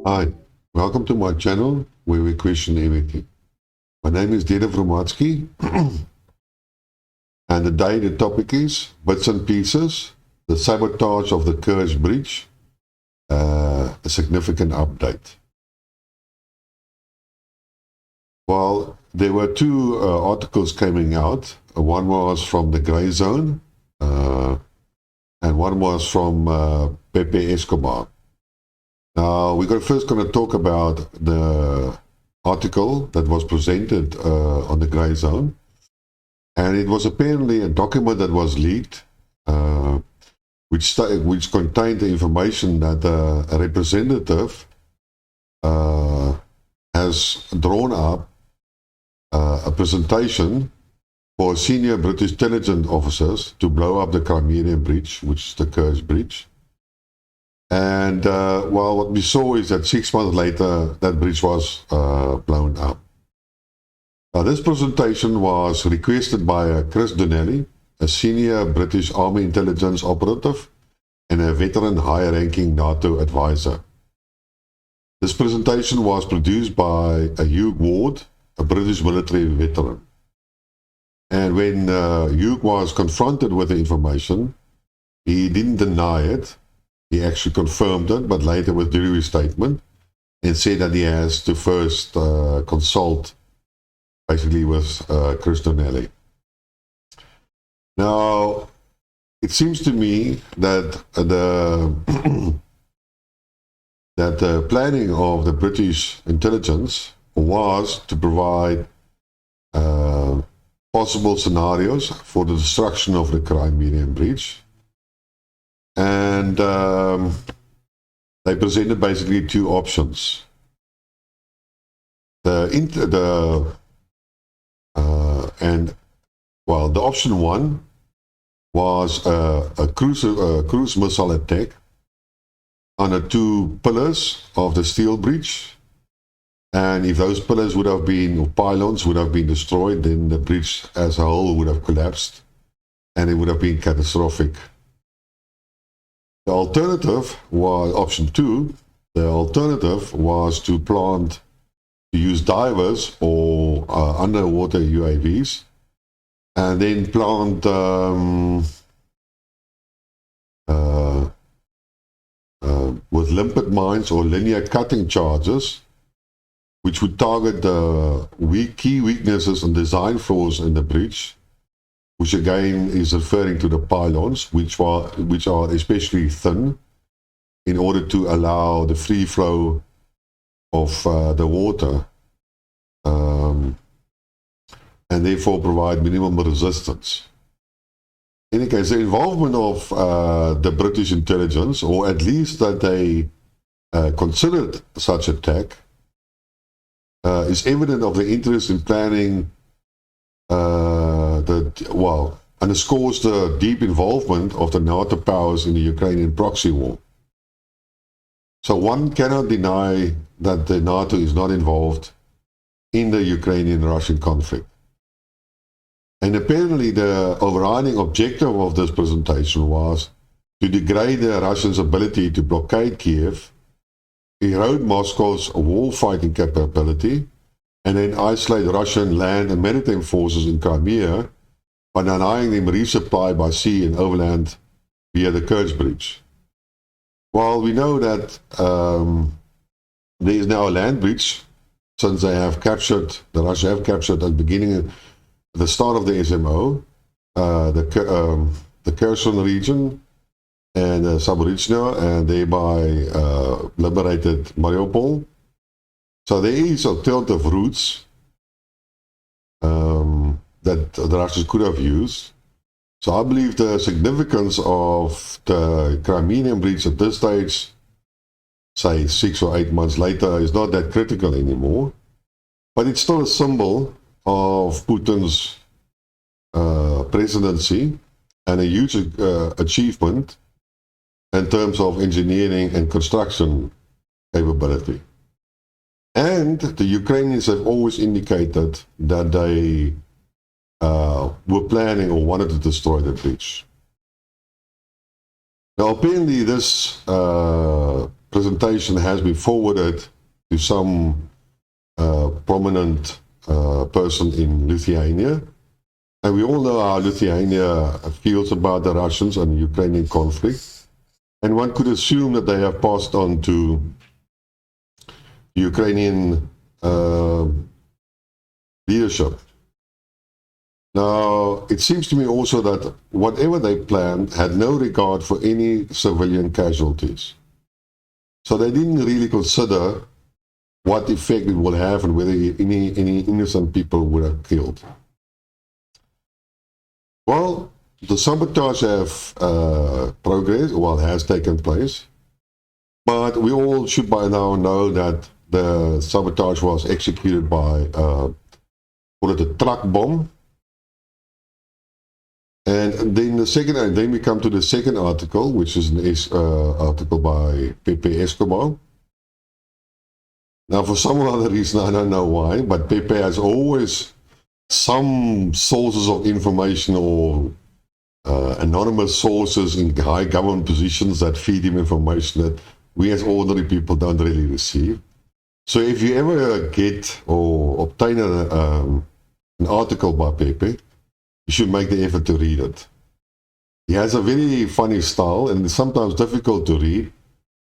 Hi, welcome to my channel where we question everything. My name is Dieter Vromatsky, and today the topic is Bits and Pieces, the Sabotage of the Kerch Bridge, a significant update. Well, there were two articles coming out. One was from the Grey Zone, and one was from Pepe Escobar. Now, we're first going to talk about the article that was presented on the Grey Zone. And it was apparently a document that was leaked, which contained the information that a representative has drawn up a presentation for senior British intelligence officers to blow up the Crimea Bridge, which is the Kerch Bridge. And well, what we saw is that 6 months later, that bridge was blown up. Now, this presentation was requested by Chris Donnelly, a senior British Army intelligence operative and a veteran high-ranking NATO advisor. This presentation was produced by Hugh Ward, a British military veteran. And when Hugh was confronted with the information, he didn't deny it. He actually confirmed it, but later withdrew his statement and said that he has to first consult basically with Chris Donnelly. Now, it seems to me that the planning of the British intelligence was to provide possible scenarios for the destruction of the Crimea Bridge. And they presented basically two options. The option one was a cruise missile attack on the two pillars of the steel bridge. And if those pillars would have been, or pylons would have been destroyed, then the bridge as a whole would have collapsed and it would have been catastrophic. The alternative was option two. The alternative was to use divers or underwater UAVs, and then plant with limpet mines or linear cutting charges, which would target the key weaknesses and design flaws in the bridge, which again is referring to the pylons, which are especially thin, in order to allow the free flow of the water, and therefore provide minimum resistance. In any case, the involvement of the British intelligence, or at least that they considered such attack, is evident of the interest in planning underscores the deep involvement of the NATO powers in the Ukrainian proxy war. So one cannot deny that the NATO is not involved in the Ukrainian-Russian conflict. And apparently the overriding objective of this presentation was to degrade the Russians' ability to blockade Kiev, erode Moscow's war-fighting capability, and then isolate Russian land and maritime forces in Crimea by denying them resupply by sea and overland via the Kerch Bridge. While we know that there is now a land bridge, since the Russia have captured at the start of the SMO, the Kherson region and Sabotage, and thereby liberated Mariupol. So there is alternative routes that the Russians could have used. So I believe the significance of the Crimea Bridge at this stage, say 6 or 8 months later, is not that critical anymore. But it's still a symbol of Putin's presidency and a huge achievement in terms of engineering and construction capability. And the Ukrainians have always indicated that they were planning or wanted to destroy the bridge. Now, apparently this presentation presentation has been forwarded to some prominent person in Lithuania. And we all know how Lithuania feels about the Russians and the Ukrainian conflict. And one could assume that they have passed on to Ukrainian leadership. Now, it seems to me also that whatever they planned had no regard for any civilian casualties. So they didn't really consider what effect it will have and whether any innocent people would have killed. Well, the sabotage have progressed, well, has taken place. But we all should by now know that the sabotage was executed by, call it a truck bomb. And then we come to the second article, which is an article by Pepe Escobar. Now, for some other reason, I don't know why, but Pepe has always some sources of information or anonymous sources in high government positions that feed him information that we as ordinary people don't really receive. So if you ever get or obtain an article by Pepe, you should make the effort to read it. He has a very funny style and it's sometimes difficult to read,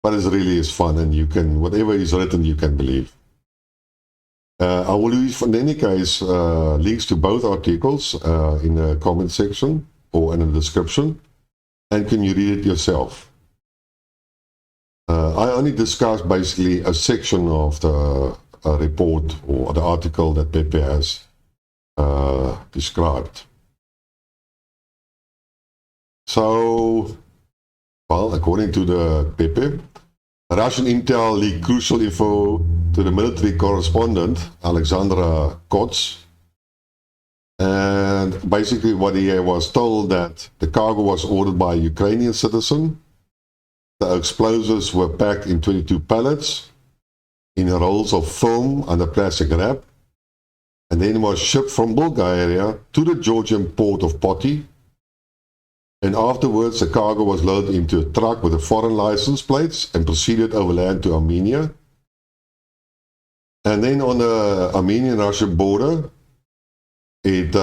but it really is fun and you can, whatever is written, you can believe. I will use, in any case, links to both articles in the comment section or in the description, and can you read it yourself. I only discussed basically a section of the report or the article that Pepe has described. So, well, according to the Pepe, Russian intel leaked crucial info to the military correspondent, Alexandra Kots. And basically what he was told that the cargo was ordered by a Ukrainian citizen. The explosives were packed in 22 pallets in rolls of film and a plastic wrap. And then was shipped from Bulgaria to the Georgian port of Poti. And afterwards, the cargo was loaded into a truck with a foreign license plates and proceeded overland to Armenia. And then on the Armenian-Russian border, it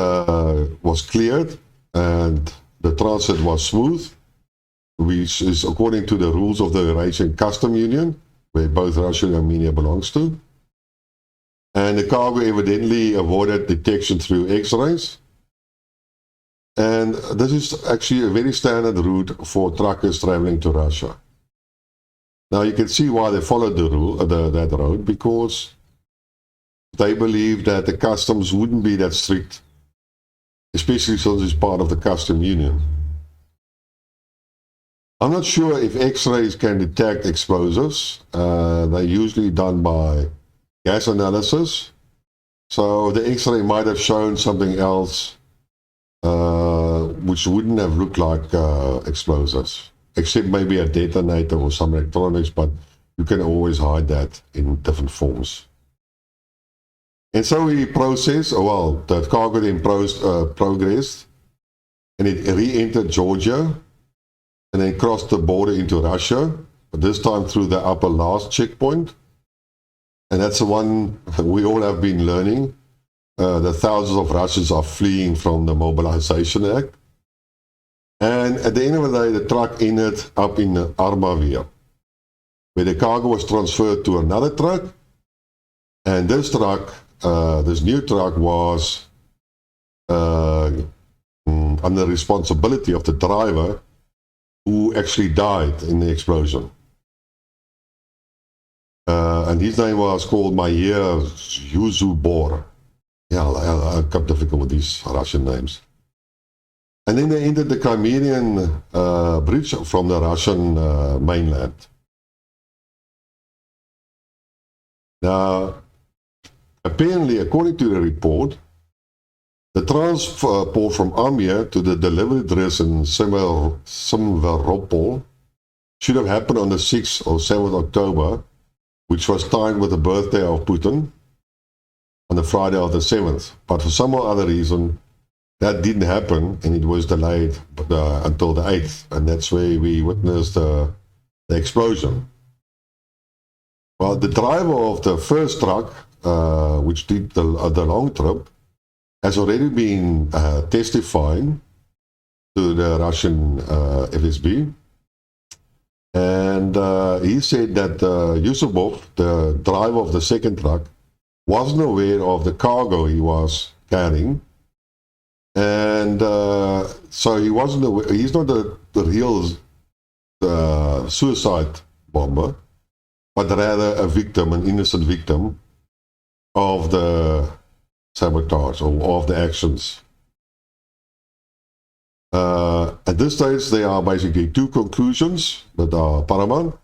was cleared and the transit was smooth, which is according to the rules of the Eurasian Custom Union, where both Russia and Armenia belongs to. And the cargo evidently avoided detection through X-rays. And this is actually a very standard route for truckers traveling to Russia. Now you can see why they followed that road, because they believe that the customs wouldn't be that strict, especially since it's part of the custom union. I'm not sure if X-rays can detect explosives. They're usually done by gas analysis. So the X-ray might have shown something else which wouldn't have looked like explosives, except maybe a detonator or some electronics, but you can always hide that in different forms. And so we processed, well, that cargo then progressed, and it re-entered Georgia, and then crossed the border into Russia, but this time through the upper last checkpoint. And that's the one we all have been learning. That thousands of Russians are fleeing from the Mobilization Act. And at the end of the day, the truck ended up in Armavir, where the cargo was transferred to another truck. And this truck, this new truck, was under responsibility of the driver, who actually died in the explosion. And his name was called Mayer Yuzubor. Yeah, I got difficult with these Russian names. And then they entered the Crimean Bridge from the Russian mainland. Now, apparently, according to the report, the transport from Armenia to the delivery address in Simferopol should have happened on the 6th or 7th October, which was timed with the birthday of Putin on the Friday of the 7th. But for some other reason, that didn't happen, and it was delayed until the 8th, and that's where we witnessed the explosion. Well, the driver of the first truck, which did the long trip, has already been testifying to the Russian FSB. And he said that Yusupov, the driver of the second truck, wasn't aware of the cargo he was carrying. And so he wasn't aware, he's not the real suicide bomber, but rather a victim, an innocent victim of the sabotage or of the actions. At this stage, there are basically two conclusions that are paramount.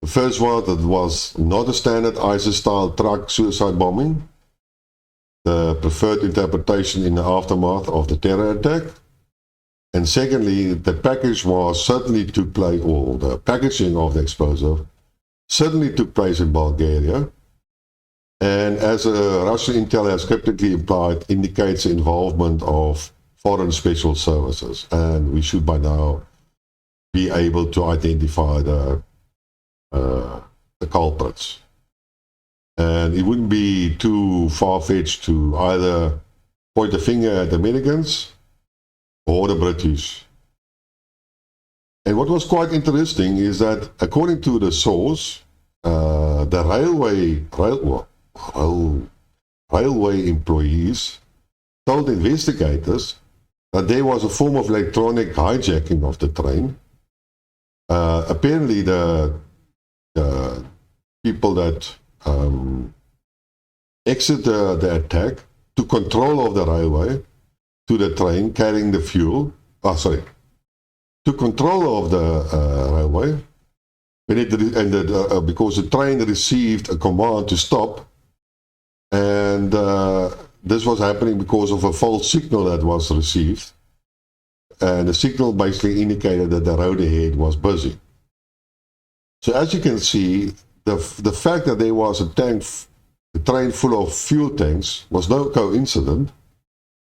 The first one, that was not a standard ISIS-style truck suicide bombing, the preferred interpretation in the aftermath of the terror attack. And secondly, the package was certainly took place, or the packaging of the explosive certainly took place in Bulgaria. And as Russian intel has cryptically implied, indicates the involvement of foreign special services. And we should by now be able to identify the culprits. And it wouldn't be too far-fetched to either point the finger at the Americans or the British. And what was quite interesting is that, according to the source, the railway employees told investigators that there was a form of electronic hijacking of the train. Apparently, the people that exit the attack took control of the railway to the train carrying the fuel. Took control of the railway because the train received a command to stop, and this was happening because of a false signal that was received, and the signal basically indicated that the road ahead was busy. So as you can see, the fact that there was a train full of fuel tanks was no coincidence,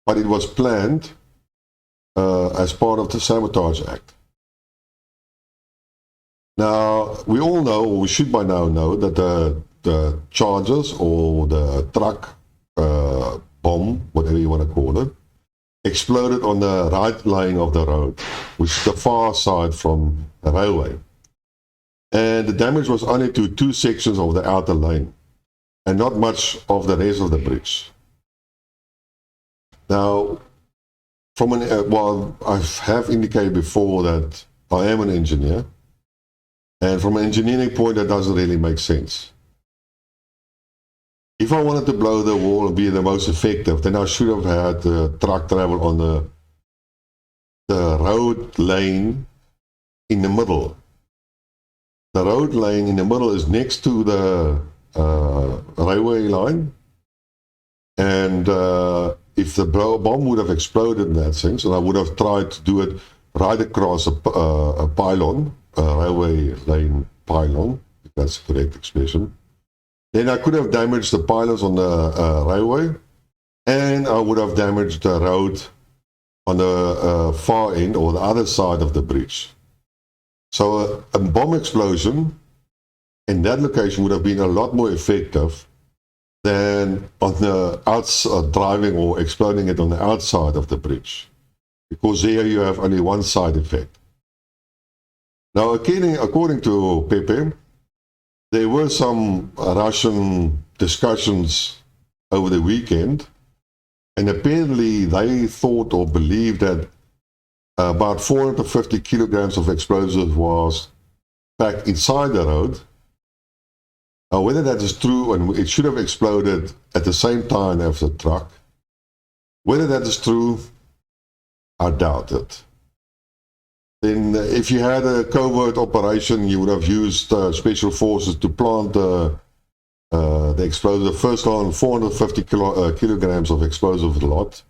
but it was planned as part of the Sabotage Act. Now, we all know, or we should by now know, that the charges or the truck bomb, whatever you want to call it, exploded on the right lane of the road, which is the far side from the railway. And the damage was only to two sections of the outer lane, and not much of the rest of the bridge. Now, well, I have indicated before that I am an engineer, and from an engineering point, that doesn't really make sense. If I wanted to blow the wall and be the most effective, then I should have had the truck travel on the road lane in the middle. The road lane in the middle is next to the railway line, and if the bomb would have exploded in that sense, and I would have tried to do it right across a pylon, a railway lane pylon, if that's the correct expression, then I could have damaged the pylons on the railway, and I would have damaged the road on the far end or the other side of the bridge. So a bomb explosion in that location would have been a lot more effective than on the driving or exploding it on the outside of the bridge, because there you have only one side effect. Now, according to Pepe, there were some Russian discussions over the weekend, and apparently they thought or believed that about 450 kilograms of explosives was packed inside the road. Whether that is true, and it should have exploded at the same time as the truck, whether that is true, I doubt it. Then if you had a covert operation, you would have used special forces to plant the explosive. First on 450 kilograms of explosive lot,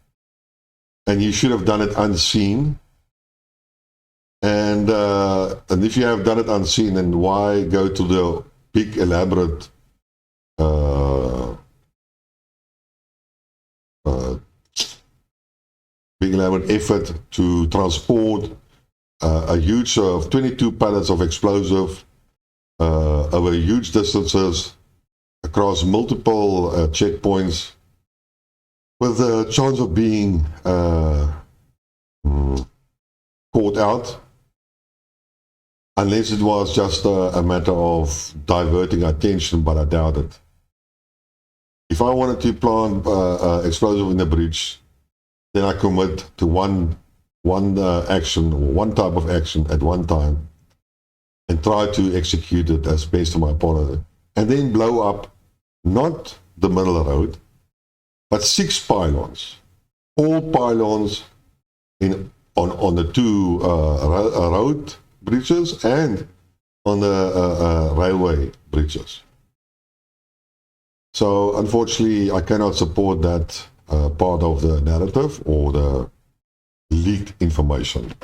and you should have done it unseen. And if you have done it unseen, then why go to the big elaborate effort to transport a huge 22 pallets of explosive over over huge distances across multiple checkpoints with the chance of being caught out, unless it was just a matter of diverting attention, but I doubt it. If I wanted to plant explosive in the bridge, then I commit to one action or one type of action at one time and try to execute it as best of my ability, and then blow up not the middle of the road, but 6 pylons, all pylons on the 2 road bridges and on the railway bridges. So unfortunately, I cannot support that part of the narrative or the leaked information.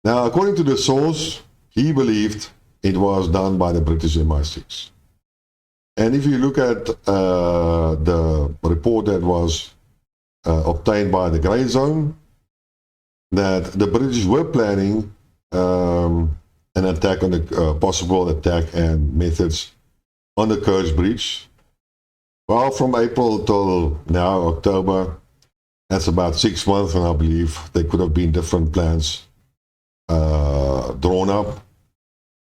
Now, according to the source, he believed it was done by the British MI6. And if you look at the report that was obtained by the Grey Zone, that the British were planning an attack on the possible attack and methods on the Kerch Bridge. Well, from April till now, October, that's about 6 months, and I believe there could have been different plans drawn up.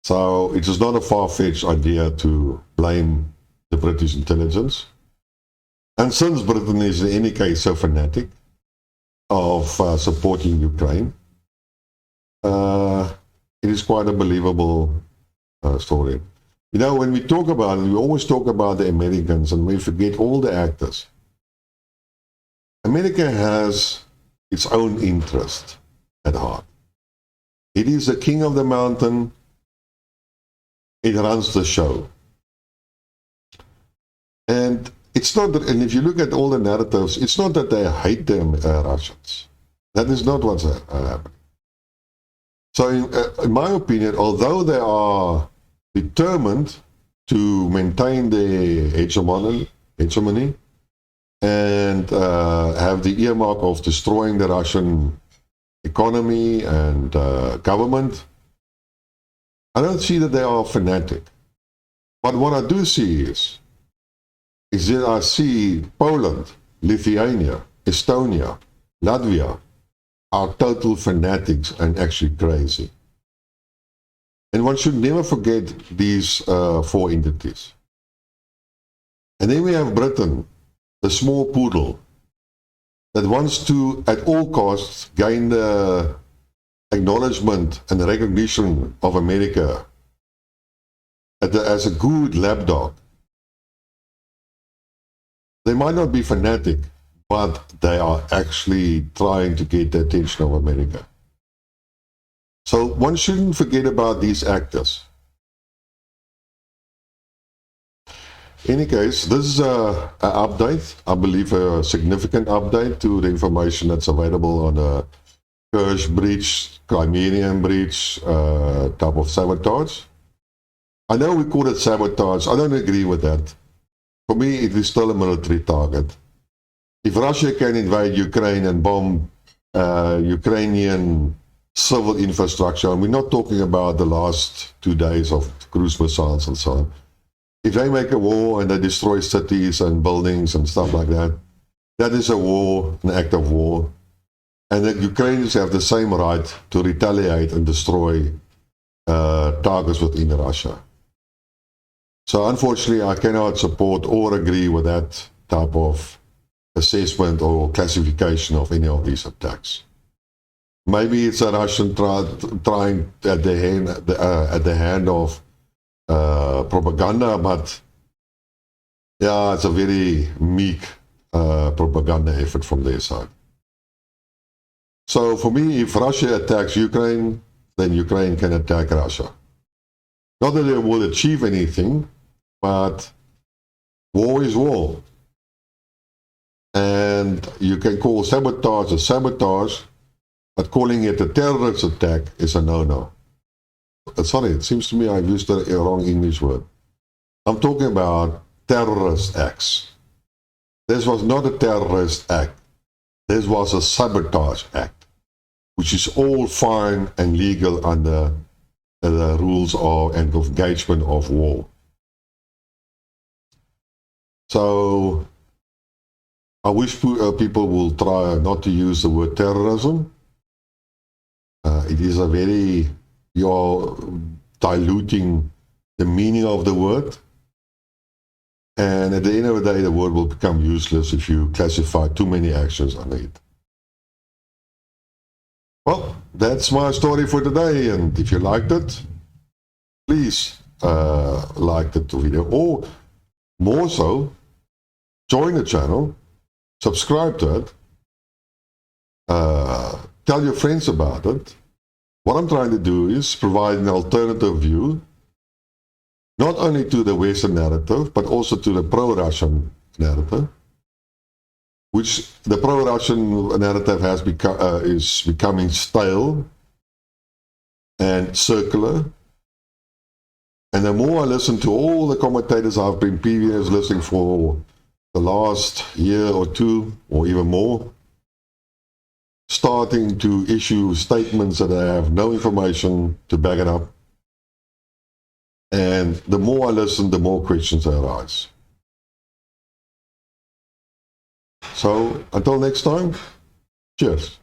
So it is not a far-fetched idea to blame the British intelligence. And since Britain is in any case so fanatic of supporting Ukraine, it is quite a believable story. You know, when we talk about it, we always talk about the Americans and we forget all the actors. America has its own interest at heart. It is the king of the mountain. It runs the show. And it's not that, and if you look at all the narratives, it's not that they hate the Russians. That is not what's happening. So in my opinion, although they are determined to maintain their hegemony and have the earmark of destroying the Russian economy and government, I don't see that they are fanatic. But what I do see is that I see Poland, Lithuania, Estonia, Latvia are total fanatics and actually crazy. And one should never forget these 4 entities. And then we have Britain, the small poodle, that wants to, at all costs, gain the acknowledgement and recognition of America as a good lapdog. They might not be fanatic, but they are actually trying to get the attention of America. So one shouldn't forget about these actors. In any case, this is an update, I believe a significant update to the information that's available on the Kerch Bridge, Crimea Bridge type of sabotage. I know we call it sabotage. I don't agree with that. For me, it is still a military target. If Russia can invade Ukraine and bomb Ukrainian civil infrastructure, and we're not talking about the last 2 days of cruise missiles and so on. If they make a war and they destroy cities and buildings and stuff like that, that is a war, an act of war. And the Ukrainians have the same right to retaliate and destroy targets within Russia. So unfortunately, I cannot support or agree with that type of assessment or classification of any of these attacks. Maybe it's a Russian trying at the hand of propaganda, but yeah, it's a very meek propaganda effort from their side. So for me, if Russia attacks Ukraine, then Ukraine can attack Russia. Not that they will achieve anything, but war is war. And you can call sabotage a sabotage, but calling it a terrorist attack is a no-no. Sorry, it seems to me I've used the wrong English word. I'm talking about terrorist acts. This was not a terrorist act. This was a sabotage act, which is all fine and legal under the rules of and of engagement of war. So I wish people will try not to use the word terrorism. It is a very, you're diluting the meaning of the word. And at the end of the day, the word will become useless if you classify too many actions under it. Well, that's my story for today. And if you liked it, please like the video. Or more so, join the channel, subscribe to it, tell your friends about it. What I'm trying to do is provide an alternative view, not only to the Western narrative, but also to the pro-Russian narrative, which the pro-Russian narrative has is becoming stale and circular. And the more I listen to all the commentators I've been previously listening for the last year or two, or even more, starting to issue statements that I have no information to back it up. And the more I listen, the more questions arise. So until next time, cheers.